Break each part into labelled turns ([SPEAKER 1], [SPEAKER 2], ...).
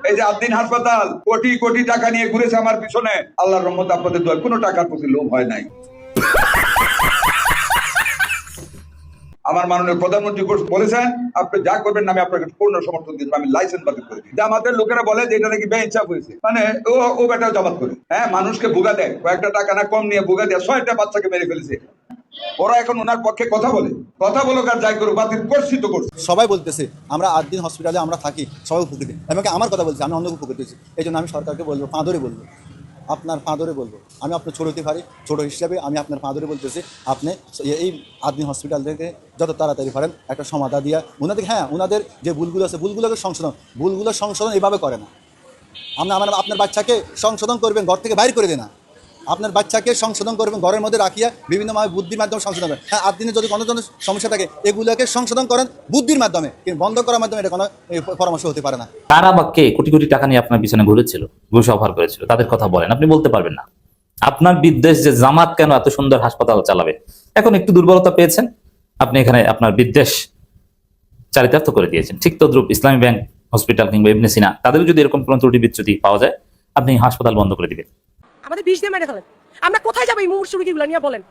[SPEAKER 1] এই যে আদ্দিন হাসপাতাল কোটি কোটি টাকা নিয়ে ঘুরেছে আমার পিছনে, আল্লাহর রহমতে আপনাদের দোয়া, কোনো টাকার প্রতি লোভ হয় নাই। আমার মাননীয় প্রধানমন্ত্রী বলেছেন আপনি যা করবেন আমি আপনাকে পূর্ণ সমর্থন দিচ্ছি, আমি লাইসেন্স বাতিল করে দিই। জামাতের লোকেরা বলে যে এটা নাকি বেইনসাফ হয়েছে, মানে ও বেটাও জামাত করে, হ্যাঁ, মানুষকে ভুগা দেয়, কয়েকটা টাকা না কম নিয়ে ভুগা দেয়, 6টা বাচ্চাকে মেরে ফেলেছে। ওরা এখন ওনার পক্ষে কথা বলুক আর যাই করুক, বাতিল করছি তো করছি।
[SPEAKER 2] সবাই বলতেছে আমরা আদ্দিন হসপিটালে আমরা থাকি, সবাই উপকৃত, এমনকি আমার কথা বলছি আমি অন্য উপকৃত হয়েছি। এই জন্য আমি সরকারকে বলবো, পা ধরে বলবো, আপনার পা ধরে বলবো, আমি আপনার ছোট হতে পারি, ছোট হিসাবে আমি আপনার পা ধরে বলতেছি, আপনি এই আদ্দিন হসপিটাল থেকে যত তাড়াতাড়ি পারেন একটা সমাধা দিয়া ওনাদের, হ্যাঁ ওনাদের যে ভুলগুলো আছে ভুলগুলোকে সংশোধন এইভাবে করে না। আপনার বাচ্চাকে সংশোধন করবেন, ঘর থেকে বাইর করে দেয় না, আপনার বাচ্চাকে সংশোধন করবেন, ঘরের মধ্যে রাখিয়া বিভিন্নভাবে বুদ্ধির মাধ্যমে সংশোধন করেন। হ্যাঁ, আদ্দিনে যদি কোনো ধরনের সমস্যা থাকে এগুলোকে সংশোধন করেন বুদ্ধির মাধ্যমে, কিন্তু বন্ধ করার মাধ্যমে এটা কোনো পরামর্শ হতে পারে না।
[SPEAKER 3] কারা বা কে কোটি কোটি টাকা নিয়ে আপনার পিছনে ঘুরেছিল, ঘুষ অফার করেছিল, তাদের কথা বলেন, আপনি বলতে পারবেন না। আপনার বিদ্বেষ যে জামাত কেন এত সুন্দর হাসপাতাল চালাবে, এখন একটু দুর্বলতা পেয়েছেন, আপনি এখানে আপনার বিদ্বেষ চারিতার্থ করে দিয়েছেন। ঠিক তদ্রুপ ইসলামী ব্যাংক হসপিটাল কিংবা ইবনে সিনা, তাদেরও যদি এরকম কোনো ত্রুটি বিচ্যুতি পাওয়া যায়, আপনি হাসপাতাল বন্ধ করে দিবেন।
[SPEAKER 4] আমাদের বিষ দিয়ে মেরে ফেলেন, আমরা কোথায় যাবো এই মুমূর্ষু রোগীগুলো নিয়ে বলেন?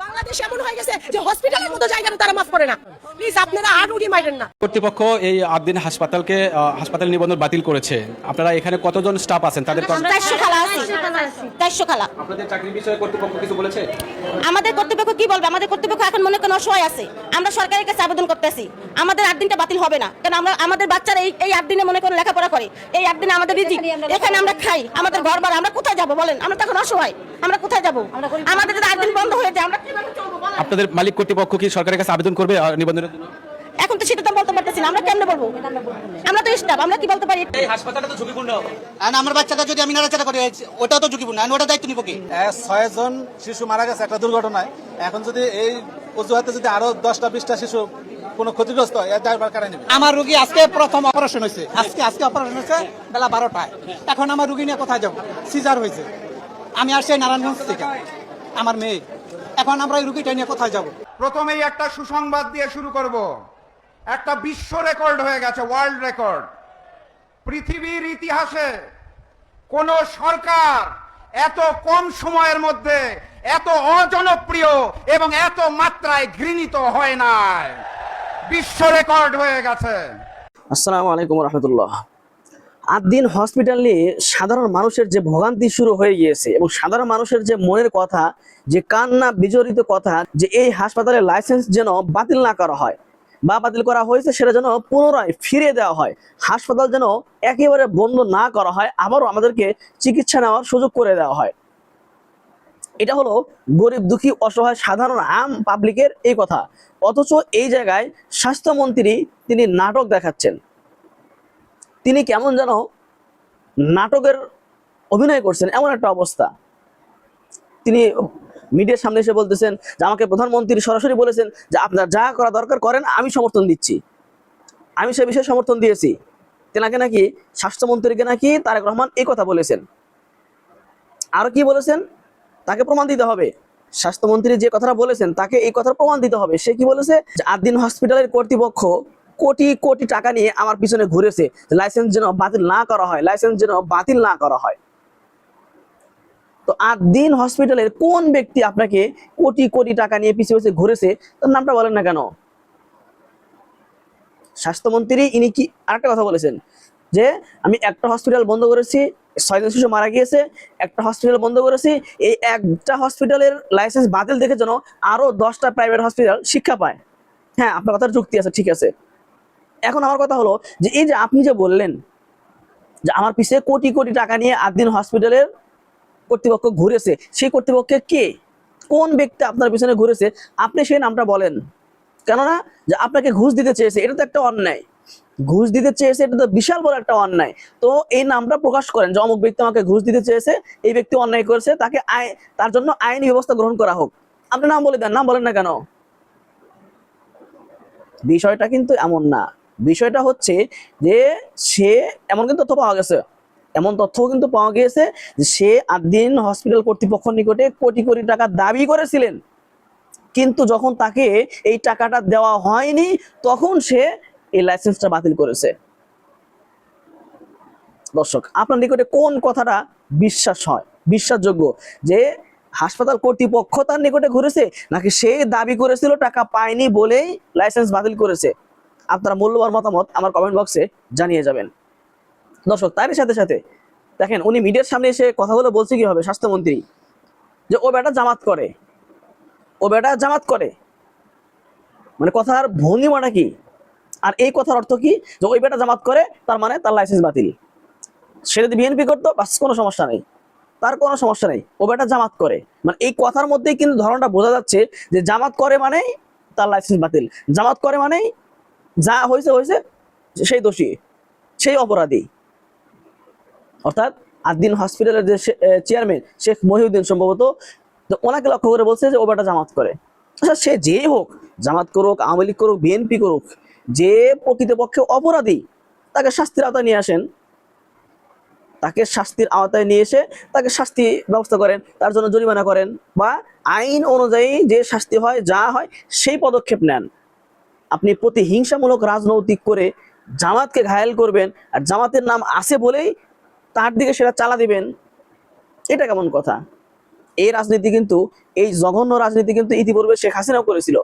[SPEAKER 4] বাংলাদেশ এমন হয়ে গেছে যে হসপিটালের মতো জায়গাতে তারা মাফ করে না। প্লিজ আপনারা আর রোগী মাইরেন না।
[SPEAKER 5] কর্তৃপক্ষ এই আদ্দিন হাসপাতাল নিবন্ধন বাতিল করেছে। আপনারা এখানে কতজন স্টাফ আছেন? তাদের
[SPEAKER 6] 400 খালা আছে, 400 খালা।
[SPEAKER 5] আপনাদের চাকরির বিষয়ে কর্তৃপক্ষ কিছু বলেছে?
[SPEAKER 6] আমাদের কর্তৃপক্ষ কি বলবে? আমাদের কর্তৃপক্ষ এখন মনে করেন অসহায় আছে। আমরা সরকারের কাছে আবেদন করতেছি, আমাদের 8 দিনটা বাতিল হবে না, কারণ আমাদের বাচ্চারা এই 8 দিনে মনে করেন লেখাপড়া করে, এই 8 দিনে আমাদের রিজিক, এখানে আমরা খাই, আমাদের ঘর বাড়ি, আমরা কোথায় যাব বলেন? আমরা তখন অসহায়, আমরা কোথায় যাব? আমাদের যদি 8 দিন বন্ধ হয়ে যায় আমরা কিভাবে চলবো বলেন?
[SPEAKER 5] আপনাদের মালিক কর্তৃপক্ষ কি সরকারের কাছে আবেদন করবে নিবন্ধনের জন্য?
[SPEAKER 6] এখন তো সেটা তো বলতে পারতেছি না, আমরা কেমনে বলবো? আমরা তো স্টাফ, আমরা কি বলতে পারি?
[SPEAKER 5] এই হাসপাতালটা তো ঝুঁকিপূর্ণ।
[SPEAKER 2] আর আমার বাচ্চাটা যদি আমি নাড়াচাড়া করি ওটাও তো ঝুঁকিপূর্ণ, আমি ওটা দায়িত্ব নিব কি?
[SPEAKER 7] 6 জন শিশু মারা গেছে একটা দুর্ঘটনায়। এখন যদি এই অজুহাতে যদি আরো 10টা 20টা শিশু কোনো ক্ষতিগ্রস্ত হয়, এর দায়ভার কারা নেবে? আমার রোগী আজকে প্রথম অপারেশন হয়েছে, আজকে অপারেশন হয়েছে বেলা 12টায়। এখন আমার রোগী নিয়ে কোথায় যাব? সিজার হয়েছে, আমি আসছি নারায়ণগঞ্জ থেকে, আমার মেয়ে। এখন আমরা এই রোগীটা নিয়ে কোথায় যাব?
[SPEAKER 8] প্রথমেই একটা সুসংবাদ দিয়ে শুরু করব। একটা বিশ্ব রেকর্ড হয়ে গেছে, ওয়ার্ল্ড রেকর্ড। পৃথিবীর ইতিহাসে কোন সরকার এত কম সময়ের মধ্যে এত অজনপ্রিয় এবং এত মাত্রায় ঘৃণিত হয় নাই। বিশ্ব রেকর্ড হয়ে গেছে।
[SPEAKER 9] আসসালামু আলাইকুম রহমতুল্লাহ। আদ্দিন হসপিটাল নিয়ে সাধারণ মানুষের যে ভোগান্তি শুরু হয়ে গিয়েছে এবং সাধারণ মানুষের যে মনের কথা, যে কান্না বিজড়িত কথা, যে এই হাসপাতালের লাইসেন্স যেন বাতিল না করা হয় বা বাতিল করা হয়েছে সেটা যেন পুনরায় ফিরিয়ে দেওয়া হয়, হাসপাতাল যেন একেবারে বন্ধ না করা হয়, আবারও আমাদেরকে চিকিৎসা নেওয়ার সুযোগ করে দেওয়া হয়। এটা হলো গরিব দুঃখী অসহায় সাধারণ আম পাবলিকের এই কথা। অথচ এই জায়গায় স্বাস্থ্যমন্ত্রী তিনি নাটক দেখাচ্ছেন, তিনি কেমন যেন নাটকের অভিনয় করছেন এমন একটা অবস্থা। তিনি মিডিয়ার সামনে এসে বলতেছেন যে আমাকে প্রধানমন্ত্রী সরাসরি বলেছেন যে আপনার যা করা দরকার করেন, আমি সমর্থন দিচ্ছি, আমি সে বিষয়ে সমর্থন দিয়েছি। তেনাকে নাকি স্বাস্থ্যমন্ত্রীকে নাকি তারেক রহমান এই কথা বলেছেন। আর কি বলেছেন? তাকে প্রমাণ দিতে হবে। স্বাস্থ্যমন্ত্রী যে কথাটা বলেছেন তাকে এই কথার প্রমাণ দিতে হবে। সে কি বলেছে? যে আদ্দিন হসপিটালের কর্তৃপক্ষ কোটি কোটি টাকা নিয়ে আমার পিছনে ঘুরেছে, লাইসেন্স যেন বাতিল না করা হয়, লাইসেন্স যেন বাতিল না করা হয়। তো আদ্দিন হসপিটালের কোন ব্যক্তি আপনাকে কোটি কোটি টাকা নিয়ে পিছে পিছে ঘুরেছে, তার নামটা বলেন না কেন? স্বাস্থ্যমন্ত্রী ইনি কি আরেকটা কথা বলেছেন যে আমি একটা হসপিটাল বন্ধ করেছি, 6 জন শিশু মারা গিয়েছে, একটা হসপিটাল বন্ধ করেছি, এই একটা হসপিটালের লাইসেন্স বাতিল দেখে যেন আরো 10টা প্রাইভেট হসপিটাল শিক্ষা পায়। হ্যাঁ, আপনার কথার যুক্তি আছে, ঠিক আছে। এখন আমার কথা হলো যে এই যে আপনি যে বললেন যে আমার পিছে কোটি কোটি টাকা নিয়ে আদ্দিন হসপিটালের কর্তৃপক্ষ ঘুরেছে, সেই কর্তৃপক্ষে কে, কোন ব্যক্তি আপনার পিছনে ঘুরেছে আপনি সেই নামটা বলেন। কেননা যে আপনাকে ঘুষ দিতে চেয়েছে এটা তো একটা অন্যায়, ঘুষ দিতে চেয়েছে এটা তো বিশাল বড় একটা অন্যায়। তো এই নামটা প্রকাশ করেন যে অমুক ব্যক্তি আমাকে ঘুষ দিতে চেয়েছে, এই ব্যক্তি অন্যায় করেছে, তাকে তার জন্য আইনি ব্যবস্থা গ্রহণ করা হোক। আপনি নাম বলে দেন, নাম বলেন না কেন? বিষয়টা কিন্তু এমন না। বিষয়টা হচ্ছে যে সে এমন কিন্তু তথ্য পাওয়া গেছে, এমন তথ্যও কিন্তু পাওয়া গিয়েছে যে সে আদ্দিন হসপিটাল কর্তৃপক্ষের নিকটে কোটি কোটি টাকা দাবি করেছিলেন, কিন্তু যখন তাকে এই টাকাটা দেওয়া হয়নি তখন সে এই লাইসেন্সটা বাতিল করেছে। দর্শক, আপনার নিকটে কোন কথাটা বিশ্বাসযোগ্য, যে হাসপাতাল কর্তৃপক্ষ তার নিকটে ঘুরেছে, নাকি সে দাবি করেছিল টাকা পায়নি বলেই লাইসেন্স বাতিল করেছে? আপনার মূল্যবান মতামত আমার কমেন্ট বক্সে জানিয়ে যাবেন। দর্শক, তারই সাথে সাথে দেখেন উনি মিডিয়ার সামনে এসে কথাগুলো বলছে কি হবে, স্বাস্থ্যমন্ত্রী, যে ও বেটা জামাত করে, মানে কথার ভঙ্গিমাটা কি, আর এই কথার অর্থ কি, যে ওই বেটা জামাত করে তার মানে তার লাইসেন্স বাতিল। সে যদি বিএনপি করতো বাস কোনো সমস্যা নেই, তার কোনো সমস্যা নেই, ও বেটা জামাত করে, মানে এই কথার মধ্যেই কিন্তু ধরনটা বোঝা যাচ্ছে যে জামাত করে মানেই তার লাইসেন্স বাতিল, জামাত করে মানেই যা হয়েছে সেই দোষী, সেই অপরাধী। অর্থাৎ আদ্দিন হসপিটালের যে চেয়ারম্যান শেখ মহিউদ্দিন সম্ভবত, তো ওনাকে লক্ষ্য করে বলছে যে ও বেটা জামাত করে। আচ্ছা, সে যেই হোক, জামাত করুক, আওয়ামী লীগ করুক, বিএনপি করুক, যে প্রকৃতপক্ষে অপরাধী তাকে শাস্তির আওতায় নিয়ে আসেন, তাকে শাস্তির আওতায় নিয়ে এসে তাকে শাস্তি ব্যবস্থা করেন, তার জন্য জরিমানা করেন, বা আইন অনুযায়ী যে শাস্তি হয়, যা হয় সেই পদক্ষেপ নেন। আপনি প্রতিহিংসামূলক রাজনৈতিক করে জামাতকে ঘায়েল করবেন, আর জামাতের নাম আছে বলেই তার দিকে সেটা চালা দিবেন, এটা কেমন কথা? এই রাজনীতি কিন্তু, এই জঘন্য রাজনীতি কিন্তু ইতিপূর্বে শেখ হাসিনাও করেছিল।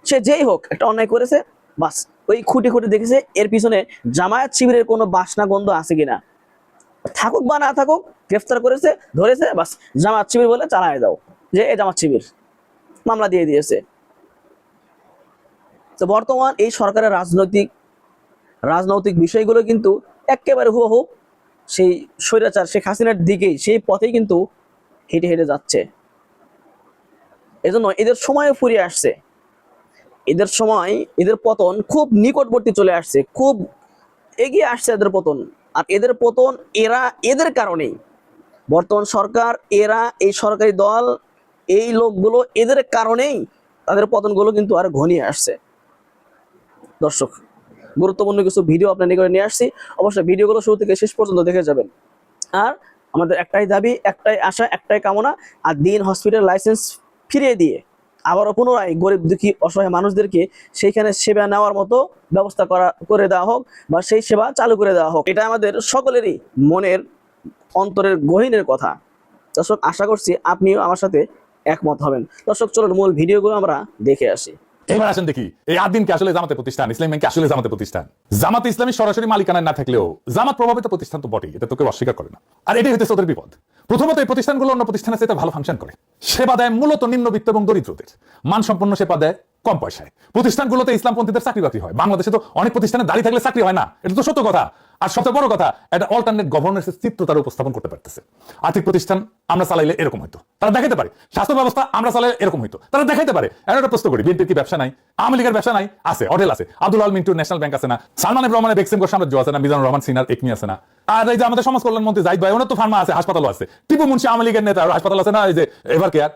[SPEAKER 9] সে যেই হোক, একটা অন্যায় করেছে, বাস ওই খুঁটি দেখেছে এর পিছনে জামায়াত শিবিরের কোনো বাসনা গন্ধ আছে কিনা, থাকুক বা না থাকুক, গ্রেফতার করেছে, ধরেছে, বাস জামায়াত শিবির বলে চালায় দাও, যে এ জামাত শিবির, মামলা দিয়ে দিয়েছে। তো বর্তমান এই সরকারের রাজনৈতিক বিষয়গুলো কিন্তু একেবারে হুবহু সেই স্বৈরাচার শেখ হাসিনার দিকেই, সেই পথেই কিন্তু হেঁটে যাচ্ছে। এজন্য এদের সময় ফুরিয়ে আসছে, এদের পতন খুব নিকটবর্তী চলে আসছে, খুব এগিয়ে আসছে এদের পতন। আর এদের পতন এদের কারণেই, বর্তমান সরকার, এই সরকারি দল, এই লোকগুলো, এদের কারণেই তাদের পতনগুলো কিন্তু আর ঘনিয়ে আসছে। দর্শক, গুরুত্বপূর্ণ কিছু ভিডিও আপনার নিকটে নিয়ে আসছি, অবশ্যই ভিডিওগুলো শুরু থেকে শেষ পর্যন্ত দেখে যাবেন। আর আমাদের একটাই দাবি, একটাই আশা, একটাই কামনা, আর দিন হসপিটাল লাইসেন্স ফিরিয়ে দিয়ে আবারও পুনরায় গরিব দুঃখী অসহায় মানুষদেরকে সেইখানে সেবা নেওয়ার মতো ব্যবস্থা করে দেওয়া হোক, বা সেই সেবা চালু করে দেওয়া হোক। এটা আমাদের সকলেরই মনের অন্তরের গহীনের কথা। দর্শক, আশা করছি আপনিও আমার সাথে একমত হবেন। দর্শক, চলুন মূল ভিডিওগুলো আমরা দেখে আসি।
[SPEAKER 10] এবার আসেন দেখি এই আদ্দিনকে আসলে জামাতের প্রতিষ্ঠান, ইসলামী ব্যাংক আসলে জামাতের প্রতিষ্ঠান। জামাত ইসলামী সরাসরি মালিকানায় না থাকলেও জামাত প্রভাবিত প্রতিষ্ঠান তো বটেই, এটা তো কেউ অস্বীকার করে না। আর এটাই হচ্ছে ওদের বিপদ। প্রথমত, এই প্রতিষ্ঠানগুলো অন্য প্রতিষ্ঠানের সাথে ভালো ফাংশন করে, সেবা দেয় মূলত নিম্নবিত্ত এবং দরিদ্রদের, মানসম্পন্ন সেবা দেয় কম পয়সায়। প্রতিষ্ঠানগুলোতে ইসলামপন্থীদের চাকরি বাকরি হয়। বাংলাদেশে তো অনেক প্রতিষ্ঠানে দাঁড়িয়ে থাকলে চাকরি হয় না, এটা তো সত্য কথা। আর সবচেয়ে বড় কথা, একটা অল্টারনেট গভর্নেন্সের চিত্র তারা উপস্থাপন করতে পারতেছে। আর্থিক প্রতিষ্ঠান আমরা চালাইলে এরকম হয়তো, তারা দেখাতে পারে। স্বাস্থ্য ব্যবস্থা আমরা চালাইলে এরকম হয়তো, তারা দেখাইতে পারে। একটা প্রশ্ন করি, বিএনপির কি ব্যবসা নাই? আওয়ামী লীগের ব্যবসা নাই? আছে, হোটেল আছে। আব্দুল আল মিন্টুর ন্যাশনাল ব্যাংক আছে না? সালমান রহমানের বেক্সিমকো সাম্রাজ্য আছে না? মিজানুর রহমান সিনার একমি আছে না? আর এই যে আমাদের সমাজ কল্যাণ মন্ত্রী জাহিদ ভাই, ওনার তো ফার্মা আছে, হাসপাতালও আছে। টিপু মুন্সি আওয়ামী লীগের নেতা, হাসপাতাল আছে না? এই যে এভার কেয়ার,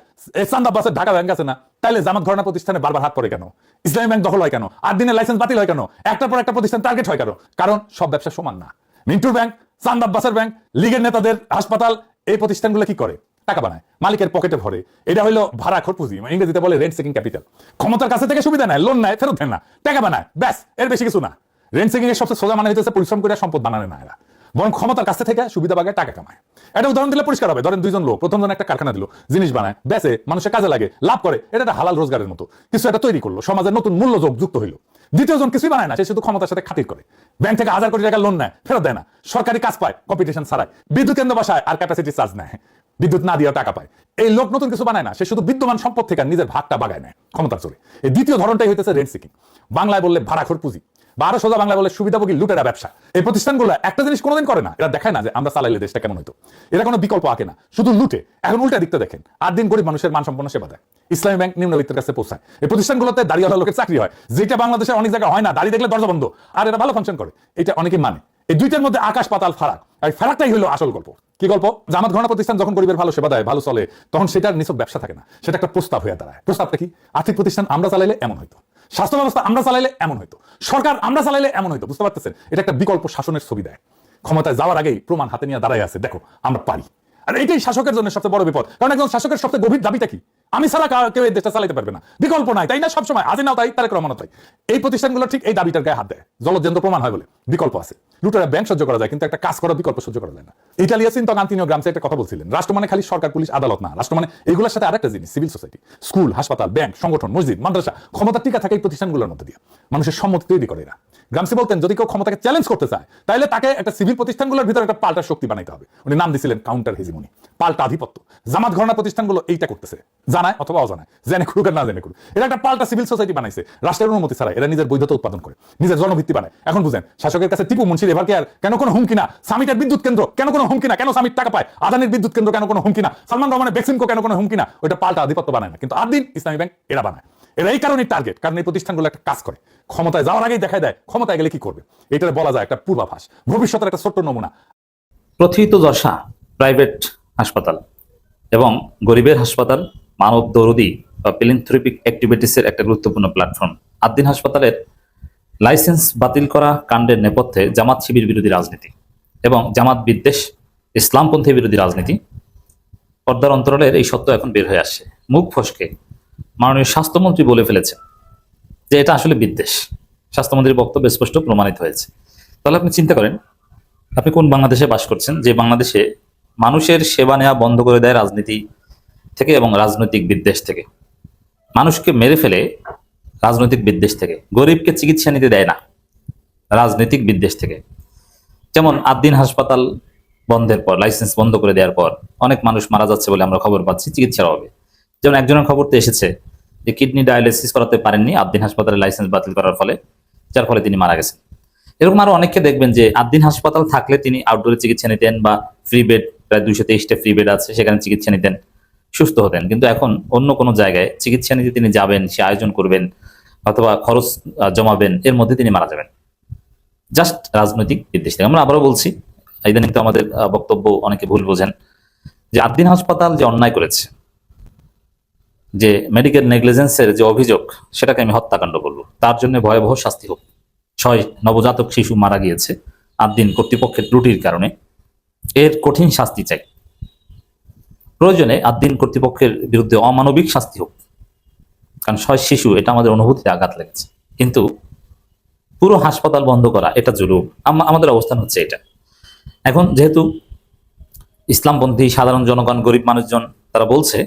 [SPEAKER 10] চান্দ আব্বাসের ঢাকা ব্যাংক আছে না? তাইলে জামাত ঘরানা প্রতিষ্ঠানে বারবার হাত পড়ে কেন? ইসলামী ব্যাংক দখল হয় কেন? 8 দিনের লাইসেন্স বাতিল হয় কেন? একটার পর একটা প্রতিষ্ঠান টার্গেট হয় কেন? কারণ সব ব্যবসা সমান না। মিন্টুর ব্যাংক, চান্দ আব্বাসের ব্যাংক, লীগের নেতাদের হাসপাতাল, এই প্রতিষ্ঠানগুলো কি করে? টাকা বানায়, মালিকের পকেটে ভরে। এটা হলো ভাড়াখোর পুঁজি, ইংরেজিতে বলে রেন্ট সিকিং ক্যাপিটাল। ক্ষমতার কাছে থেকে সুবিধা নেয়, লোন নেয়, ফেরত দেন না, টাকা বানায়, ব্যাস, এর বেশি কিছু না। রেন্ট সিকিং এর সবচেয়ে সোজা মানে হচ্ছে পরিশ্রম করে সম্পদ বানানো না, এরা বরং ক্ষমতার কাছে থেকে সুবিধা বাগায় টাকা কামায়। এটা উদাহরণ দিলে পরিষ্কার হবে। ধরেন দুইজন লোক, প্রথম জন একটা কারখানা দিল, জিনিস বানায়, বেচে, মানুষের কাজে লাগে, লাভ করে, এটা একটা হালাল রোজগারের মতো কিছু একটা তৈরি করলো, সমাজের নতুন মূল্য যুক্ত হইলো। দ্বিতীয় জন কিছুই বানায় না, সে শুধু ক্ষমতার সাথে খাতির করে, ব্যাংক থেকে 1000 কোটি টাকা লোন নেয়, ফেরত দেয় না, সরকারি কাজ পায় কম্পিটিশন ছাড়াই, বিদ্যুৎ কেন্দ্র বাসায় আর ক্যাপাসিটি চার্জ নেয়, বিদ্যুৎ না দিয়ে টাকা পায়। এই লোক নতুন কিছু বানায় না, সে শুধু বিদ্যমান সম্পদ থেকে নিজের ভাগটা বাগায় নেয় ক্ষমতার চলে। এই দ্বিতীয় ধরনটাই হইতেছে রেন্ট সিকিং, বাংলায় বললে ভাড়াখোর পুঁজি, বা আরো সোজা বাংলা বলে সুবিধাভোগী লুটেরা ব্যবসা। এই প্রতিষ্ঠানগুলো একটা জিনিস কোনোদিন করে না, এরা দেখায় না যে আমরা চালাইলে দেশটা কেমন হইতো। এরা কোনো বিকল্প আঁকে না, শুধু লুটে। এখন উল্টা দিকটা দেখেন, 8 দিন গরিব মানুষের মানসম্পন্ন সেবা দেয়, ইসলামী ব্যাংক নিম্নবিত্তের কাছে পৌঁছায়। এই প্রতিষ্ঠানগুলোতে দাঁড়িয়েওয়ালা লোকের চাকরি হয়, যেটা বাংলাদেশের অনেক জায়গায় হয় না, দাঁড়িয়ে দেখলে দরজা বন্ধ, আর এরা ভালো ফাংশন করে, এটা অনেকে মানে। এই দুইটার মধ্যে আকাশ পাতাল ফারাক, আর ফারাকটাই হলো আসল গল্প। কি গল্প? জামাত ঘরানা প্রতিষ্ঠান যখন গরিবের ভালো সেবা দেয়, ভালো চলে, তখন সেটার নিছক ব্যবসা থাকে না, সেটা একটা প্রস্তাব হয়ে দাঁড়ায়। প্রস্তাবটা কি? আর্থিক প্রতিষ্ঠান আমরা চালাইলে এমন হইতো, স্বাস্থ্য ব্যবস্থা আমরা চালাইলে এমন হইতো, সরকার আমরা চালাইলে এমন হইতো। বুঝতে পারতেছেন? এটা একটা বিকল্প শাসনের ছবি দেয়। ক্ষমতায় যাওয়ার আগেই প্রমাণ হাতে নিয়ে দাঁড়ায় আছে, দেখো আমরা পারি। আর এটাই শাসকের জন্য সবচেয়ে বড় বিপদ। কারণ একজন শাসকের সবচেয়ে গভীর দাবিটা কি? আমি ছাড়া কেউ এই দেশটা চালাতে পারবে না, বিকল্প নাই, তাই না? সবসময় হাসিনাও তাই, তারেক রহমানও তাই। এই প্রতিষ্ঠানগুলো ঠিক এই দাবিটার গায়ে হাত দেয়, জলজ্যান্ত প্রমাণ হয় বলে। বিকল্প আছে, লুটেরা ব্যাংক সহ্য করা যায়, কিন্তু একটা কাজ করা বিকল্প সহ্য করা যায় না। ইটালিয়া চিন্তা আন্তিনিও গ্রামসে একটা কথা বলছিলেন, রাষ্ট্র মানে খালি সরকার, পুলিশ, আদালত না। রাষ্ট্র মানে এগুলোর সাথে আরেকটা জিনিস, সিভিল সোসাইটি, স্কুল, হাসপাতাল, ব্যাংক, সংগঠন, মসজিদ, মাদ্রাসা, ক্ষমতা টিকা থাকে এই প্রতিষ্ঠানগুলোর মধ্যে দিয়ে। মানুষের সম্মতি তৈরি করে এরা। গ্রামসি বলতেন, যদি কেউ ক্ষমতাকে চ্যালেঞ্জ করতে চায় তাহলে তাকে একটা সিভিল প্রতিষ্ঠানগুলোর ভিতরে একটা পাল্টা শক্তি বানাইতে হবে। উনি নাম দিয়েছিলেন কাউন্টার হেজিমনি, পাল্টা আধিপত্য। জামাত ঘরানা প্রতিষ্ঠানগুলো এইটা করতেছে, জানায় অথবা অজানায়, জেনে করুক আর না জেনে করুক। এরা একটা পাল্টা সিভিল সোসাইটি বানাইছে, রাষ্ট্রের অনুমতি ছাড়া। এরা নিজের বৈধতা উৎপাদন করে, নিজের জনভিত্তি বানায়। এখন বুঝেন, শাসকের কাছে টিপু মুন্সির এভার কেয়ার কেন কোনো হুমকি না, সামিটের বিদ্যুৎ কেন্দ্র কেন কোনো হুমকি না, কেন সামিট টাকা পায়, আদানির বিদ্যুৎ কেন্দ্র কেন কোনো হুমকি না, সালমান রহমানের বেক্সিমকো কেন কোনো হুমকি না, ওইটা পাল্টা আধিপত্য বানায় না। কিন্তু আদিন ইসলামী ব্যাংক এরা বানায়। এরা এই কারণে টার্গেট, কারণ এই প্রতিষ্ঠানগুলো একটা কাজ করে, ক্ষমতায় যাওয়ার আগেই দেখায় দেয় ক্ষমতায় গেলে কি করবে। এটা বলা যায় একটা পূর্বাভাস, ভবিষ্যতের একটা ছোট্ট নমুনা।
[SPEAKER 3] প্রথিতযশা প্রাইভেট হাসপাতাল এবং গরিবের হাসপাতাল, মানব দরদি বা ফিলান্থ্রপিক অ্যাক্টিভিটিসের একটা গুরুত্বপূর্ণ প্ল্যাটফর্ম। আদ্দিন হাসপাতালের লাইসেন্স বাতিল করা কাণ্ডের নেপথ্যে জামাত শিবির বিরোধী রাজনীতি এবং জামাত বিদ্বেষ, ইসলামপন্থী বিরোধী রাজনীতি, পর্দার অন্তরালের এই সত্য এখন বের হয়ে আসছে। মুখ ফসকে মাননীয় স্বাস্থ্যমন্ত্রী বলে ফেলেছেন যে এটা আসলে বিদ্বেষ। স্বাস্থ্যমন্ত্রীর বক্তব্য স্পষ্ট প্রমাণিত হয়েছে। তাহলে আপনি চিন্তা করেন, আপনি কোন বাংলাদেশে বাস করছেন, যে বাংলাদেশে মানুষের সেবা নেওয়া বন্ধ করে দেয় রাজনীতি থেকে এবং রাজনৈতিক বিদ্বেষ থেকে, মানুষকে মেরে ফেলে রাজনৈতিক বিদ্বেষ থেকে, গরিবকে চিকিৎসা নিতে দেয় না রাজনৈতিক বিদ্বেষ থেকে। যেমন আদ্দিন হাসপাতাল বন্ধের পর, লাইসেন্স বন্ধ করে দেওয়ার পর অনেক মানুষ মারা যাচ্ছে বলে আমরা খবর পাচ্ছি চিকিৎসার অভাবে। যেমন একজনের খবর তো এসেছে যে কিডনি ডায়ালিসিস করাতে পারেননি আদ্দিন হাসপাতালের লাইসেন্স বাতিল করার ফলে, যার ফলে তিনি মারা গেছেন। এরকম আরো অনেককে দেখবেন যে আদ্দিন হাসপাতাল থাকলে তিনি আউটডোরে চিকিৎসা নিতেন বা ফ্রি বেড, প্রায় 223টা ফ্রি বেড আছে, সেখানে চিকিৎসা নিতেন, সুস্থ হতেন। কিন্তু এখন অন্য কোনো জায়গায় চিকিৎসা নিতে তিনি যাবেন, সে আয়োজন করবেন অথবা খরচ জমাবেন, এর মধ্যে তিনি মারা যাবেন জাস্ট রাজনৈতিক বিদ্বেষ থেকে। আমরা আবারও বলছি, ইদানিং তো আমাদের বক্তব্য অনেকে ভুল বোঝেন, যে আদ্দিন হাসপাতাল যে অন্যায় করেছে, যে মেডিকেল নেগলিজেন্সের যে অভিযোগ, সেটাকে আমি হত্যাকাণ্ড বলবো। তার জন্য ভয়াবহ শাস্তি হোক। 6 নবজাতক শিশু মারা গিয়েছে আদ্দিন কর্তৃপক্ষের ত্রুটির কারণে, এর কঠিন শাস্তি চাই। প্রয়োজনে আদ্দিন কর্তৃপক্ষের বিরুদ্ধে অমানবিক শাস্তি হোক, কারণ 6 শিশু, এটা আমাদের অনুভূতিতে আঘাত লেগেছে। কিন্তু পুরো হাসপাতাল বন্ধ করা এটা জুলুম। আমাদের অবস্থান হচ্ছে এটা। এখন যেহেতু ইসলামপন্থী সাধারণ জনগণ, গরিব মানুষজন, তারা বলছে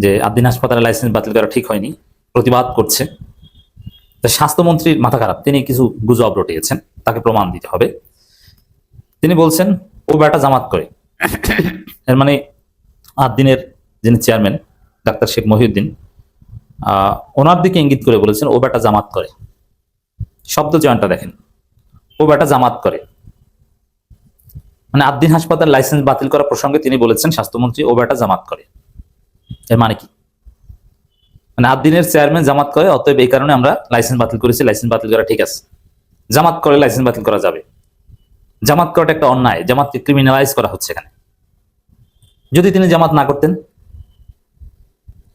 [SPEAKER 3] যে আদ্দিন হাসপাতালের লাইসেন্স বাতিল করা ঠিক হয়নি, প্রতিবাদ করছে। স্বাস্থ্যমন্ত্রীর মাথা খারাপ, তিনি কিছু গুজব রটিয়েছেন, তাকে প্রমাণ দিতে হবে। তিনি বলছেন ও বেটা জামাত করে। এর মানে আদ্দিনের যিনি চেয়ারম্যান ডাক্তার শেখ মহিউদ্দিন, ওনার দিকে ইঙ্গিত করে বলেছেন ও বেটা জামাত করে। শব্দ চয়নটা দেখেন, ও বেটা জামাত করে। মানে আদ্দিন হাসপাতাল লাইসেন্স বাতিল করা প্রসঙ্গে তিনি বলেছেন স্বাস্থ্যমন্ত্রী ও বেটা জামাত করে। এর মানে কি? মানে আদ্দিনের চেয়ারম্যান জামাত করে, অতএব এই কারণে আমরা লাইসেন্স বাতিল করেছি, লাইসেন্স বাতিল করা ঠিক আছে। জামাত করে লাইসেন্স বাতিল করা যাবে? জামাত করাটা একটা অন্যায়, জামাতকে ক্রিমিনালাইজ করা হচ্ছে এখানে। যদি তিনি জামাত না করতেন,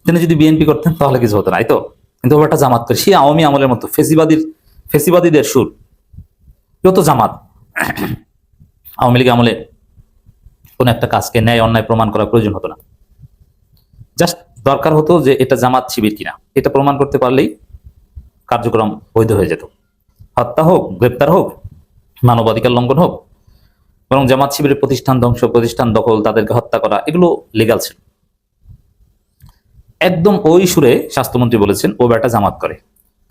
[SPEAKER 3] তিনি যদি বিএনপি করতেন, তাহলে কিছু হতো না, এই তো। কিন্তু ওটা জামাত করে, সে আওয়ামী আমলের মতো ফেসিবাদীদের সুর, যত জামাত। আওয়ামী লীগ আমলে কোন একটা কাজকে ন্যায় অন্যায় প্রমাণ করা প্রয়োজন হতো না, জাস্ট দরকার হতো যে এটা জামাত শিবির কিনা, এটা প্রমাণ করতে পারলেই কার্যক্রম বৈধ হয়ে যেত। হত্যা হোক, গ্রেপ্তার হোক, মানবাধিকার লঙ্ঘন হোক, বরং জামাত শিবিরের প্রতিষ্ঠান ধ্বংস, প্রতিষ্ঠান দখল, তাদেরকে হত্যা করা, এগুলো লিগ্যাল ছিল। একদম ওই সুরে স্বাস্থ্যমন্ত্রী বলেছেন ও বেটা জামাত করে।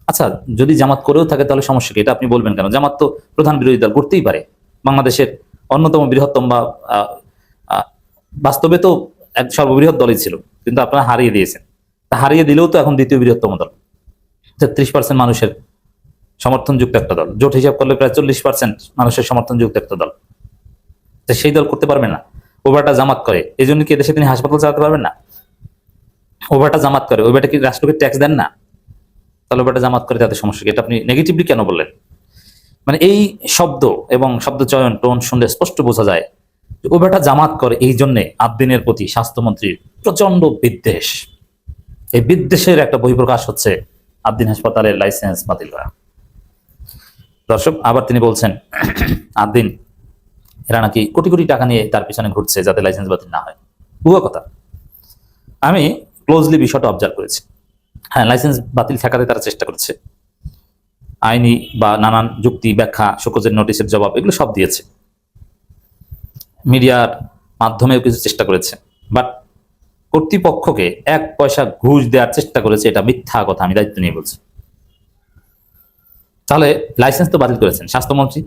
[SPEAKER 3] আচ্ছা, যদি জামাত করেও থাকে তাহলে সমস্যা কি? এটা আপনি বলবেন কেন? জামাত তো প্রধান বিরোধী দল, করতেই পারে। বাংলাদেশের অন্যতম বৃহত্তম বা বাস্তবে তো এক সর্ববৃহৎ দলই ছিল, কিন্তু আপনারা হারিয়ে দিয়েছেন। তা হারিয়ে দিলেও তো এখন দ্বিতীয় বৃহত্তম দল, 33% মানুষের সমর্থনযুক্ত একটা দল। জোট হিসাব করলে প্রায় 40% মানুষের সমর্থনযুক্ত একটা দল। তো সেই দল করতে পারবেন না? ওবাটা জামাত করে, এই জন্য কি এদেশে তিনি হাসপাতাল চালাতে পারবেন না? ওবাটা জামাত করে, ওই বেটা কি রাষ্ট্রকে ট্যাক্স দেন না? তাহলে ওবাটা জামাত করে, তাদের সমস্যা কি? এটা আপনি নেগেটিভলি কেন বললেন? মানে এই শব্দ এবং শব্দ চয়ন, টোন শুনলে স্পষ্ট বোঝা যায় ও বেটা জামাত করে। এই জন্য আদ্দিনের প্রতি স্বাস্থ্যমন্ত্রীর প্রচন্ড বিদ্বেষ। এই বিদ্বেষের একটা বহিঃপ্রকাশ হচ্ছে আদ্দিন হাসপাতালের লাইসেন্স বাতিল করা। দর্শক, আবার তিনি বলছেন আদ্দিন এরা নাকি কোটি কোটি টাকা নিয়ে তার পিছনে ঘুরছে যাতে লাইসেন্স বাতিল না হয়। ভুয়া কথা। আমি ক্লোজলি বিষয়টা অবজার্ভ করেছি। হ্যাঁ, লাইসেন্স বাতিল ঠেকাতে তারা চেষ্টা করছে, আইনি বা নানান যুক্তি ব্যাখ্যা, শোকজের নোটিশের জবাব এগুলো সব দিয়েছে, মিডিয়ার মাধ্যমেও কিছু চেষ্টা করেছে, বাট কর্তৃপক্ষকে 1 পয়সা ঘুষ দেওয়ার চেষ্টা করেছে, এটা মিথ্যা কথা, আমি দায়িত্ব নিয়ে বলছি। তাহলে লাইসেন্স তো বাতিল করেছেন, স্বাস্থ্যমন্ত্রী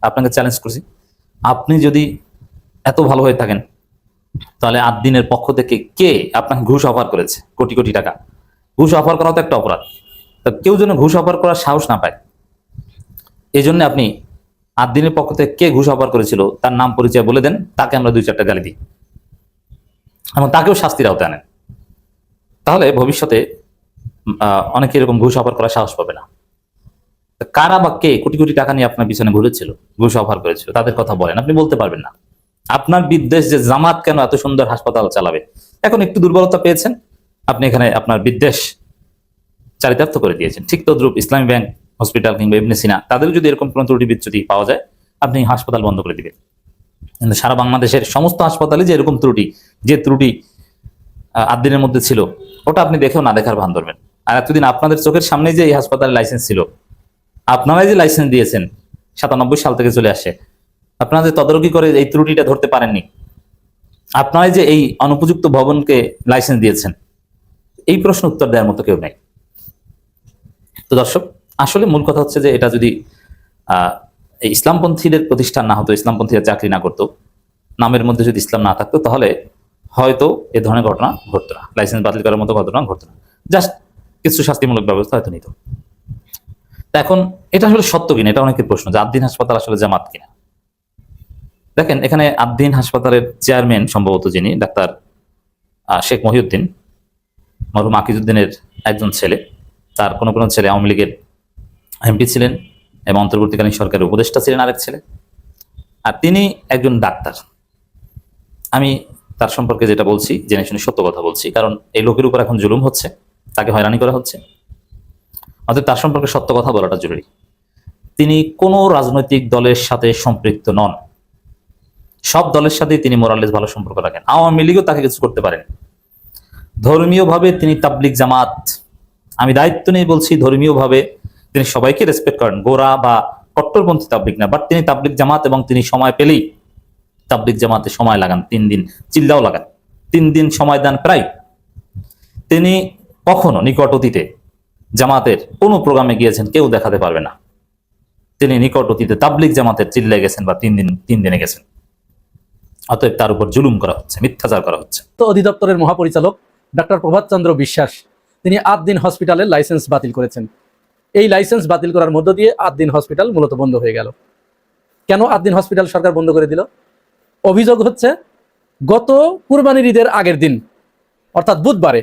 [SPEAKER 3] আপনাকে চ্যালেঞ্জ করছি, আপনি যদি এত ভালো হয়ে থাকেন তাহলে 8 দিনের পক্ষ থেকে কে আপনাকে ঘুষ অফার করেছে? কোটি কোটি টাকা ঘুষ অফার করা তো একটা অপরাধ, তা কেউ যেন ঘুষ অফার করার সাহস না পায়, এই জন্য আপনি 8 দিনের পক্ষ থেকে কে ঘুষ অফার করেছিল তার নাম পরিচয় বলে দেন, তাকে আমরা 2-4টা গালি দিই এবং তাকেও শাস্তির আওতায় আনেন। তাহলে ভবিষ্যতে অনেকে এরকম ঘুষ অফার করার সাহস পাবে না। কারা বা কে কোটি কোটি টাকা নিয়ে আপনার পিছনে ঘুরেছিল, ঘুষ অফার করেছিল, তাদের কথা বলেন, আপনি বলতে পারবেন না। আপনার বিদ্বেষ যে জামাত কেন এত সুন্দর হাসপাতাল চালাবে, এখন একটু দুর্বলতা পেয়েছেন, আপনি এখানে আপনার বিদ্বেষ চারিতার্থ করে দিয়েছেন। ঠিক তদ্রুপ ইসলামী ব্যাংক হসপিটাল কিংবা ইবনে সিনা, তাদের যদি এরকম কোনো ত্রুটি বিচ্যুতি পাওয়া যায়, আপনি হাসপাতাল বন্ধ করে দিবেন। কিন্তু সারা বাংলাদেশের সমস্ত হাসপাতালে যে এরকম ত্রুটি, যে ত্রুটি 8 দিনের মধ্যে ছিল, ওটা আপনি দেখেও না দেখার ভান ধরবেন। আর এতদিন আপনাদের চোখের সামনে যে এই হাসপাতালের লাইসেন্স ছিল, আপনারাই যে লাইসেন্স দিয়েছেন 97 সাল থেকে চলে আসে, আপনারা যে তদারকি করে এই ত্রুটিটা ধরতে পারেননি, আপনারাই যে এই অনুপযুক্ত ভবনকে লাইসেন্স দিয়েছেন, এই প্রশ্ন উত্তর দেওয়ার মতো কেউ নেই। তো দর্শক, আসলে মূল কথা হচ্ছে যে এটা যদি এই ইসলামপন্থীদের প্রতিষ্ঠান না হতো, ইসলামপন্থীরা চাকরি না করতো, নামের মধ্যে যদি ইসলাম না থাকতো, তাহলে হয়তো এ ধরনের ঘটনা ঘটতো না, লাইসেন্স বাতিল করার মতো ঘটনা ঘটতো না, জাস্ট কিছু শাস্তিমূলক ব্যবস্থা হয়তো নিত। তা এখন এটা আসলে সত্য কিনা, এটা অনেকের প্রশ্ন যে 8 দিন হাসপাতাল আসলে জামাত কিনা। দেখেন, এখানে 8 দিন হাসপাতালের চেয়ারম্যান সম্ভবত যিনি, ডাক্তার শেখ মহিউদ্দিন, মরহুম আকিজউদ্দিনের একজন ছেলে, তার কোনো কোনো ছেলে আওয়ামী লীগের এমপি ছিলেন এবং অন্তর্বর্তীকালীন সরকারের উপদেষ্টা ছিলেন আরেক ছেলে, আর তিনি একজন ডাক্তার। আমি তার সম্পর্কে যেটা বলছি জেনে শুনে সত্য কথা বলছি, কারণ এই লোকের উপর এখন জুলুম হচ্ছে, তাকে হয়রানি করা হচ্ছে, অতএব তার সম্পর্কে সত্য কথা বলাটা জরুরি। তিনি কোনো রাজনৈতিক দলের সাথে সম্পৃক্ত নন, সব দলের সাথেই তিনি মোরালেস ভালো সম্পর্ক রাখেন, আওয়ামী লীগও তাকে কিছু করতে পারেন। ধর্মীয়ভাবে তিনি তাবলিগ জামাত, আমি দায়িত্ব নিয়ে বলছি, ধর্মীয়ভাবে তিনি সবাইকে রেসপেক্ট করেন, গোরা বা কট্টরপন্থী তাবলিগ না, বাট তিনি তাবলিগ জামাত এবং তিনি সময় পেলেই তাবলিগ জামাতে সময় লাগান, 3 দিন চিল্লাও লাগান, 3 দিন সময় দেন প্রায়। তিনি কখনো নিকট অতীতে জামাতের কোনো প্রোগ্রামে গিয়েছেন কেউ দেখাতে পারবে না তিনি নিকট অতীতে তাবলিগ জামাতের চিল্লায় গেছেন বা 3 দিনে গেছেন। অতএব তার উপর জুলুম করা হচ্ছে, মিথ্যাচার করা হচ্ছে।
[SPEAKER 11] তো অধিদপ্তরের মহাপরিচালক ডক্টর প্রভাত চন্দ্র বিশ্বাস তিনি 8 দিন হসপিটালের লাইসেন্স বাতিল করেছেন। এই লাইসেন্স বাতিল করার মধ্য দিয়ে 8 দিন হসপিটাল মূলত বন্ধ হয়ে গেল। কেন 8 দিন হসপিটাল সরকার বন্ধ করে দিল? অভিযোগ হচ্ছে গত কুরবানির ঈদের আগের দিন অর্থাৎ বুধবারে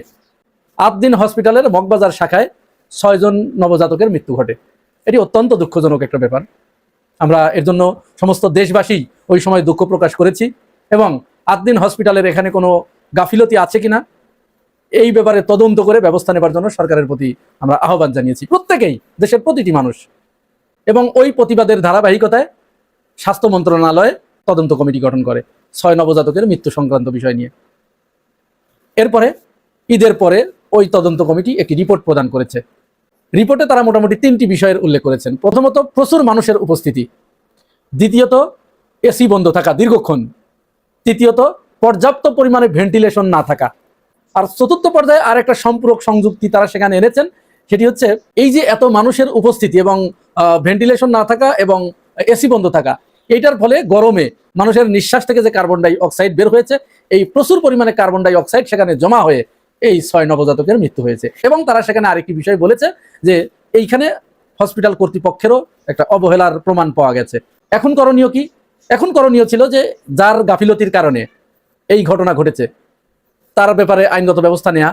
[SPEAKER 11] 8 দিন হসপিটালের মগবাজার শাখায় 6 জন নবজাতকের মৃত্যু ঘটে। এটি অত্যন্ত দুঃখজনক একটা ব্যাপার। আমরা এর জন্য সমস্ত দেশবাসী ওই সময় দুঃখ প্রকাশ করেছি এবং 8 দিন হসপিটালের এখানে কোনো গাফিলতি আছে কিনা এই ব্যাপারে তদন্ত করে ব্যবস্থা নেবার জন্য সরকারের প্রতি আমরা আহ্বান জানিয়েছি, প্রত্যেকেই, দেশের প্রতিটি মানুষ। এবং ওই প্রতিবাদের ধারাবাহিকতায় স্বাস্থ্য মন্ত্রণালয় তদন্ত কমিটি গঠন করে 6 নবজাতকের মৃত্যু সংক্রান্ত বিষয় নিয়ে। এরপরে ঈদের পরে ওই তদন্ত কমিটি একটি রিপোর্ট প্রদান করেছে। রিপোর্টে তারা মোটামুটি 3টি বিষয়ের উল্লেখ করেছেন। প্রথমত, প্রচুর মানুষের উপস্থিতি। দ্বিতীয়ত, এসি বন্ধ থাকা দীর্ঘক্ষণ। তৃতীয়ত, পর্যাপ্ত পরিমাণে ভেন্টিলেশন না থাকা। আর চতুর্থ পর্যায়ে আর একটা সম্পূরক সংযুক্তি তারা সেখানে এনেছেন, সেটি হচ্ছে এই যে এত মানুষের উপস্থিতি এবং ভেন্টিলেশন না থাকা এবং এসি বন্ধ থাকা, এইটার ফলে গরমে মানুষের নিঃশ্বাস থেকে যে কার্বন ডাই অক্সাইড বের হয়েছে, এই প্রচুর পরিমাণে কার্বন ডাই অক্সাইড সেখানে জমা হয়ে এই 6 নবজাতকের মৃত্যু হয়েছে। এবং তারা সেখানে আরেকটি বিষয় বলেছে যে এইখানে হসপিটাল কর্তৃপক্ষেরও একটা অবহেলার প্রমাণ পাওয়া গেছে। এখন করণীয় কি? এখন করণীয় ছিল যে যার গাফিলতির কারণে এই ঘটনা ঘটেছে তার ব্যাপারে আইনগত ব্যবস্থা নেওয়া,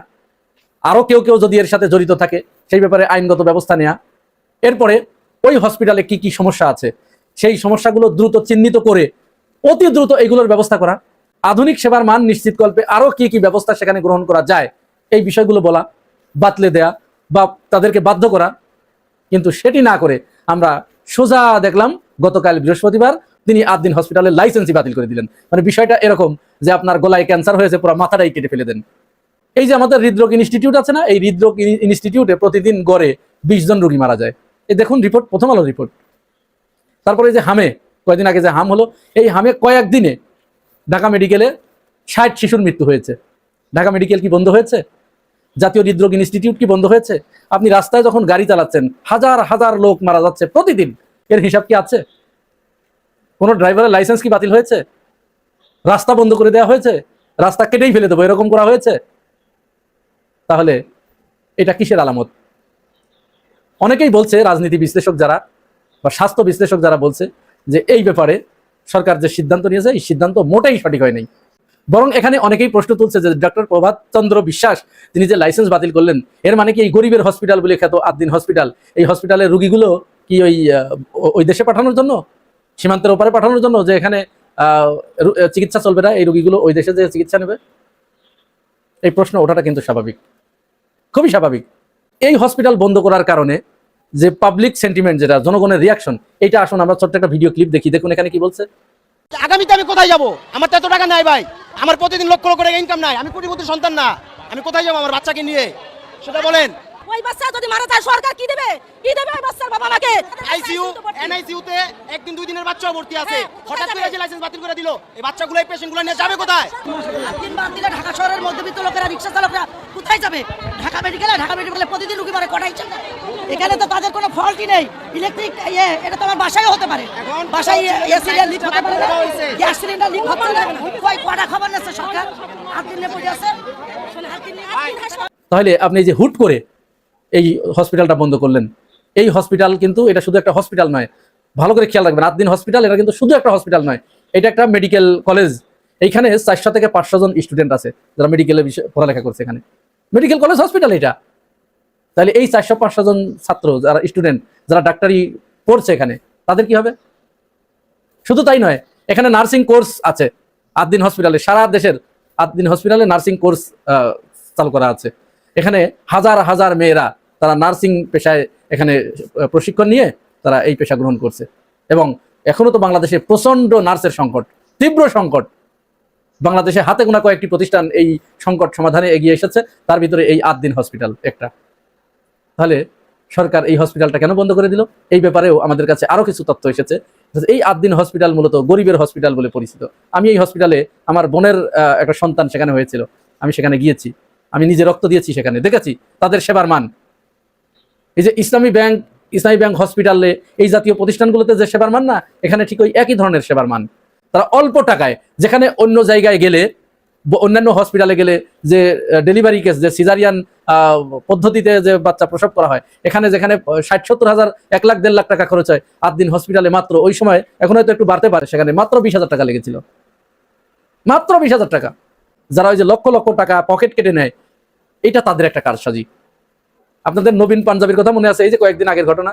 [SPEAKER 11] আরও কেউ কেউ যদি এর সাথে জড়িত থাকে সেই ব্যাপারে আইনগত ব্যবস্থা নেওয়া। এরপরে ওই হসপিটালে কি কি সমস্যা আছে সেই সমস্যাগুলো দ্রুত চিহ্নিত করে অতি দ্রুত এইগুলোর ব্যবস্থা করা, আধুনিক সেবার মান নিশ্চিতকল্পে আরও কি কি ব্যবস্থা সেখানে গ্রহণ করা যায় এই বিষয়গুলো বলা, বাতলে দেয়া বা তাদেরকে বাধ্য করা। কিন্তু সেটি না করে আমরা সোজা দেখলাম গতকাল বৃহস্পতিবার তিনি 8 দিন হসপিটালের লাইসেন্সই বাতিল করে দিলেন। মানে বিষয়টা এরকম যে আপনার গলায় ক্যান্সার হয়েছে, পুরো মাথাটাই কেটে ফেলে দেন। এই যে আমাদের হৃদরোগ ইনস্টিটিউট আছে না, এই হৃদরোগ ইনস্টিটিউটে প্রতিদিন গড়ে 20 জন রোগী মারা যায়। এই দেখুন রিপোর্ট, প্রথম আলো রিপোর্ট। তারপরে এই যে হামে, কয়েকদিন আগে যে হাম হলো, এই হামে কয়েকদিনে ঢাকা মেডিকেলে 60 শিশুর মৃত্যু হয়েছে। ঢাকা মেডিকেল কি বন্ধ হয়েছে? জাতীয় হৃদরোগ ইনস্টিটিউট কি বন্ধ হয়েছে? আপনি রাস্তায় যখন গাড়ি চালাচ্ছেন, হাজার হাজার লোক মারা যাচ্ছে প্রতিদিন, এর হিসাব কি আছে? কোনো ড্রাইভারের লাইসেন্স কি বাতিল হয়েছে? রাস্তা বন্ধ করে দেওয়া হয়েছে? রাস্তা কেটেই ফেলে দেবো এরকম করা হয়েছে? তাহলে এটা কিসের আলামত? অনেকেই বলছে, রাজনীতি বিশ্লেষক যারা বা স্বাস্থ্য বিশ্লেষক যারা বলছে যে এই ব্যাপারে সরকার যে সিদ্ধান্ত নিয়েছে, এই সিদ্ধান্ত মোটেই সঠিক হয় নাই। বরং এখানে অনেকেই প্রশ্ন তুলছে যে ডক্টর প্রভাত চন্দ্র বিশ্বাস তিনি যে লাইসেন্স বাতিল করলেন, এর মানে কি এই গরিবের হসপিটাল বলে খ্যাত আদ্দিন হসপিটাল, এই হসপিটালের রুগীগুলো কি ওই দেশে পাঠানোর জন্য, সীমান্তের ওপারে পাঠানোর জন্য, যে এখানে চিকিৎসা চলবে না, এই রুগীগুলো ওই দেশে যে চিকিৎসা নেবে? এই প্রশ্ন ওঠাটা কিন্তু স্বাভাবিক, খুবই স্বাভাবিক। এই হসপিটাল বন্ধ করার কারণে যে পাবলিক সেন্টিমেন্ট, যেটা জনগণের রিয়াকশন, এটা আসুন আমরা ছোট্ট একটা ভিডিও ক্লিপ দেখি। দেখুন এখানে কি বলছে।
[SPEAKER 7] আগামীতে আমি কোথায় যাব? আমার তো এত টাকা নাই ভাই, আমার প্রতিদিন লক্ষ লক্ষ টাকা ইনকাম নাই, আমি কোটিপতি সন্তান না, আমি কোথায় যাব আমার বাচ্চাকে নিয়ে সেটা বলেন।
[SPEAKER 4] ওই বাচ্চা যদি মারা যায় সরকার কি দেবে? কি দেবে ওই বাচ্চার বাবা মাকে?
[SPEAKER 7] আইসিইউ এনআইসিইউ তে একদিন দুই দিনের বাচ্চাও ভর্তি আছে, হঠাৎ করে যে লাইসেন্স বাতিল করে দিল, এই বাচ্চাগুলো এই পেশেন্টগুলো নিয়ে যাবে কোথায়?
[SPEAKER 4] দিন বাদ দিলে ঢাকা শহরের মধ্যবিত্ত লোকেরা, রিকশা চালকরা কোথায় যাবে? ঢাকা মেডিকেলে প্রতিদিন রুগী মারে কটাই চলে। এখানে তো তাদের কোনো ফল্টই নেই। ইলেকট্রিক এটা তো আমার বাসায়ও হতে পারে, বাসায় এসি লিক হতে পারে, গ্যাস সিলিন্ডার লিক হতে পারে। কয়টা খবর নিচ্ছে সরকার? আদিন নিয়ে পড়ে আছে।
[SPEAKER 11] তাহলে আপনি যে হুট করে এই হসপিটালটা বন্ধ করলেন, এই হসপিটাল কিন্তু এটা শুধু একটা হসপিটাল নয়, ভালো করে খেয়াল রাখবেন। আদ্দিন হসপিটাল এটা কিন্তু শুধু একটা হসপিটাল নয়, এটা একটা মেডিকেল কলেজ। এইখানে 400 থেকে 500 জন স্টুডেন্ট আছে যারা মেডিকেলের বিষয়ে পড়ালেখা করছে। এখানে মেডিকেল কলেজ হসপিটাল এটা। তাহলে এই 400-500 জন ছাত্র যারা স্টুডেন্ট, যারা ডাক্তারি পড়ছে এখানে, তাদের কি হবে? শুধু তাই নয়, এখানে নার্সিং কোর্স আছে আদ্দিন হসপিটালে, সারা দেশের আদ্দিন হসপিটালে নার্সিং কোর্স চালু করা আছে। এখানে হাজার হাজার মেয়েরা তারা নার্সিং পেশায় এখানে প্রশিক্ষণ নিয়ে তারা এই পেশা গ্রহণ করছে। এবং এখনো তো বাংলাদেশে প্রচন্ড নার্সের সংকট, তীব্র সংকট। বাংলাদেশে হাতে গোনা কয়েকটি প্রতিষ্ঠান এই সংকট সমাধানে এগিয়ে এসেছে, তার ভিতরে এই আদ্দিন হসপিটাল একটা। তাহলে সরকার এই হসপিটালটা কেন বন্ধ করে দিল? এই ব্যাপারেও আমাদের কাছে আরো কিছু তথ্য এসেছে। এই আদ্দিন হসপিটাল মূলত গরিবের হসপিটাল বলে পরিচিত। আমি এই হসপিটালে, আমার বোনের একটা সন্তান সেখানে হয়েছিল, আমি সেখানে গিয়েছি, আমি নিজে রক্ত দিয়েছি, সেখানে দেখেছি তাদের সেবার মান। এই যে ইসলামী ব্যাংক হসপিটালে, এই জাতীয় প্রতিষ্ঠানগুলোতে যে সেবার মান না, এখানে ঠিক ওই একই ধরনের সেবার মান। তারা অল্প টাকায়, যেখানে অন্য জায়গায় গেলে, অন্যান্য হসপিটালে গেলে যে ডেলিভারি কেস, যে সিজারিয়ান পদ্ধতিতে যে বাচ্চা প্রসব করা হয়, এখানে যেখানে 60-70 হাজার, 1 লাখ 1.5 লাখ টাকা খরচ হয়, আদ্দিন হসপিটালে মাত্র ওই সময়, এখন হয়তো একটু বাড়তে পারে, সেখানে মাত্র 20,000 টাকা লেগেছিল। মাত্র 20,000 টাকা। যারা ওই যে লক্ষ লক্ষ টাকা পকেট কেটে নেয়, এটা তাদের একটা কারসাজি। আপনাদের নবীন পাঞ্জাবির কথা মনে আছে? এই যে কয়েকদিন আগের ঘটনা,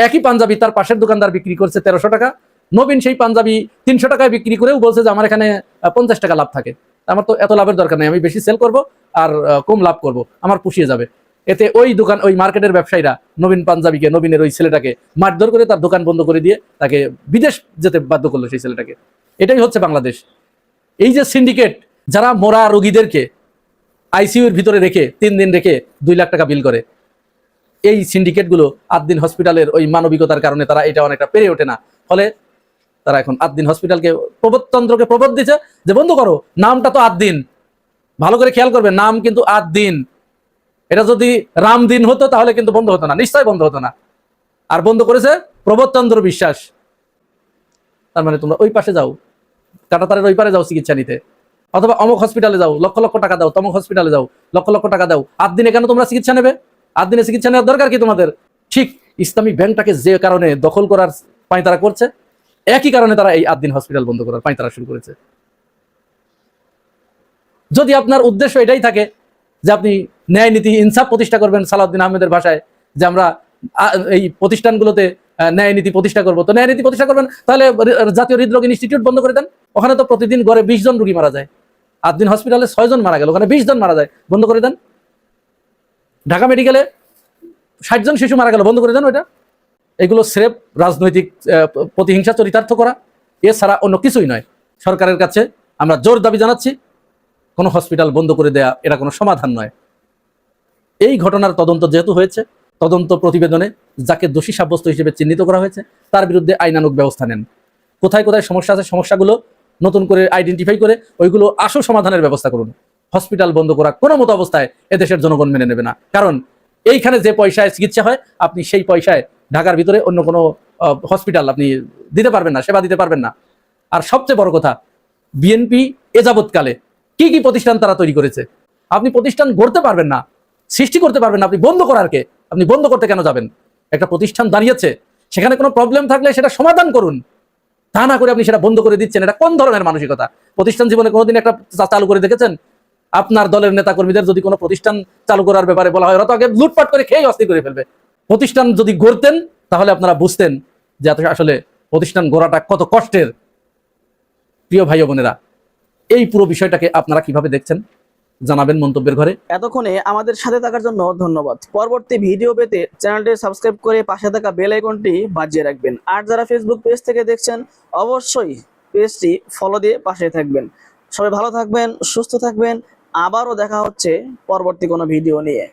[SPEAKER 11] একই পাঞ্জাবি তার পাশের দোকানদার বিক্রি করছে 1300 টাকা, নবীন সেই পাঞ্জাবি 300 টাকায় বিক্রি করেও বলছে যে আমার এখানে 50 টাকা লাভ থাকে। আমার তো এত লাভের দরকার নেই, আমি বেশি সেল করব আর কম লাভ করব, আমার পুষিয়ে যাবে। এতে ওই মার্কেটের ব্যবসায়ীরা নবীন পাঞ্জাবিকে, নবীনের ওই ছেলেটাকে মারধর করে তার দোকান বন্ধ করে দিয়ে তাকে বিদেশ যেতে বাধ্য করলো সেই ছেলেটাকে। এটাই হচ্ছে বাংলাদেশ। এই যে সিন্ডিকেট, যারা মরা রোগীদেরকে আইসিইউর ভিতরে রেখে 3 দিন রেখে 2 লাখ টাকা বিল করে, এই সিন্ডিকেটগুলো আদ্দিন হসপিটালের ওই মানবিকতার কারণে তারা এটা অনেকটা পেরে ওঠে না। ফলে তারা এখন আদ্দিন হসপিটালকে, প্রবোধচন্দ্রকে প্রবোধ দিচ্ছে যে বন্ধ করো, নামটা তো আদ্দিন। ভালো করে খেয়াল করবে, নাম কিন্তু আদ্দিন। এটা যদি রামদিন হতো তাহলে কিন্তু বন্ধ হতো না, নিশ্চয়ই বন্ধ হতো না। আর বন্ধ করেছে প্রবোধচন্দ্র বিশ্বাস। তার মানে তোমরা ওই পাশে যাও, কাঁটাতারের ওই পারে যাও চিকিৎসা নিতে, অথবা অমুক হসপিটালে যাও, লক্ষ লক্ষ টাকা দাও, তমুক হসপিটালে যাও, লক্ষ লক্ষ টাকা দাও। আদ্দিনে কেন তোমরা চিকিৎসা নেবে? আদ্দিনে চিকিৎসা নেওয়ার দরকার কি তোমাদের? ঠিক ইসলামী ব্যাংকটাকে যে কারণে দখল করার পাঁয়তারা করছে, একই কারণে তারা এই আদ্দিন হসপিটাল বন্ধ করার পাঁয়তারা শুরু করেছে। যদি আপনার উদ্দেশ্য এটাই থাকে যে আপনি ন্যায় নীতি ইনসাফ প্রতিষ্ঠা করবেন, সালাউদ্দিন আহমেদের ভাষায়, যে আমরা এই প্রতিষ্ঠানগুলোতে ন্যায় নীতি প্রতিষ্ঠা করবো, তো ন্যায় নীতি প্রতিষ্ঠা করবেন, তাহলে জাতীয় হৃদরোগ ইনস্টিটিউট বন্ধ করে দেন। ওখানে তো প্রতিদিন গড়ে 20 জন রোগী মারা যায়। আদ্দিন হসপিটালে 6 জন মারা গেল, ওখানে 20 জন মারা যায়, বন্ধ করে দেন। ঢাকা মেডিকেলে 60 জন শিশু মারা গেল, বন্ধ করে দেন ওইটা। এগুলো স্রেফ রাজনৈতিক প্রতিহিংসা চরিতার্থ করা, এছাড়া অন্য কিছুই নয়। সরকারের কাছে আমরা জোর দাবি জানাচ্ছি, কোনো হসপিটাল বন্ধ করে দেয়া এটা কোনো সমাধান নয়। এই ঘটনার তদন্ত যেহেতু হয়েছে, তদন্ত প্রতিবেদনে যাকে দোষী সাব্যস্ত হিসেবে চিহ্নিত করা হয়েছে তার বিরুদ্ধে আইনানুগ ব্যবস্থা নেন। কোথায় কোথায় সমস্যা আছে সমস্যাগুলো নতুন করে আইডেন্টিফাই করে ওইগুলো আসল সমাধানের ব্যবস্থা করুন। হসপিটাল বন্ধ করা কোনো মতো অবস্থায় এদেশের জনগণ মেনে নেবে না, কারণ এইখানে যে পয়সায় চিকিৎসা হয় আপনি সেই পয়সায় ঢাকার ভিতরে অন্য কোনো হসপিটাল আপনি দিতে পারবেন না, সেবা দিতে পারবেন না। আর সবচেয়ে বড় কথা, বিএনপি এযাবৎকালে কি কি প্রতিষ্ঠান তারা তৈরি করেছে, আপনি প্রতিষ্ঠান গড়তে পারবেন না, সৃষ্টি করতে পারবেন না, আপনি বন্ধ করার কে? আপনি বন্ধ করতে কেন যাবেন? একটা প্রতিষ্ঠান দাঁড়িয়েছে, সেখানে কোনো প্রবলেম থাকলে সেটা সমাধান করুন, তা না করে আপনি সেটা বন্ধ করে দিচ্ছেন। এটা কোন ধরনের মানসিকতা? প্রতিষ্ঠান জীবনে কোনোদিন একটা চালু করে দেখেছেন? আপনার দলের নেতা কর্মীদের যদি কোনো প্রতিষ্ঠান চালু করার ব্যাপারে বলা হয়, ওরা তো আগে লুটপাট করে খেয়ে অস্থির করে ফেলবে। প্রতিষ্ঠান যদি গড়তেন তাহলে আপনারা বুঝতেন যে আসলে প্রতিষ্ঠান গড়াটা কত কষ্টের। প্রিয় ভাই বোনেরা, এই পুরো বিষয়টাকে আপনারা কিভাবে দেখছেন জানাবেন মন্তব্যের ঘরে।
[SPEAKER 9] এতক্ষণে আমাদের সাথে থাকার জন্য ধন্যবাদ। পরবর্তী ভিডিও পেতে চ্যানেলটি সাবস্ক্রাইব করে পাশে থাকা বেল আইকনটি বাজিয়ে রাখবেন। আর যারা ফেসবুক পেজ থেকে দেখছেন অবশ্যই পেজটি ফলো দিয়ে পাশে থাকবেন। সবাই ভালো থাকবেন, সুস্থ থাকবেন। আবারও দেখা হচ্ছে পরবর্তী কোনো ভিডিও নিয়ে।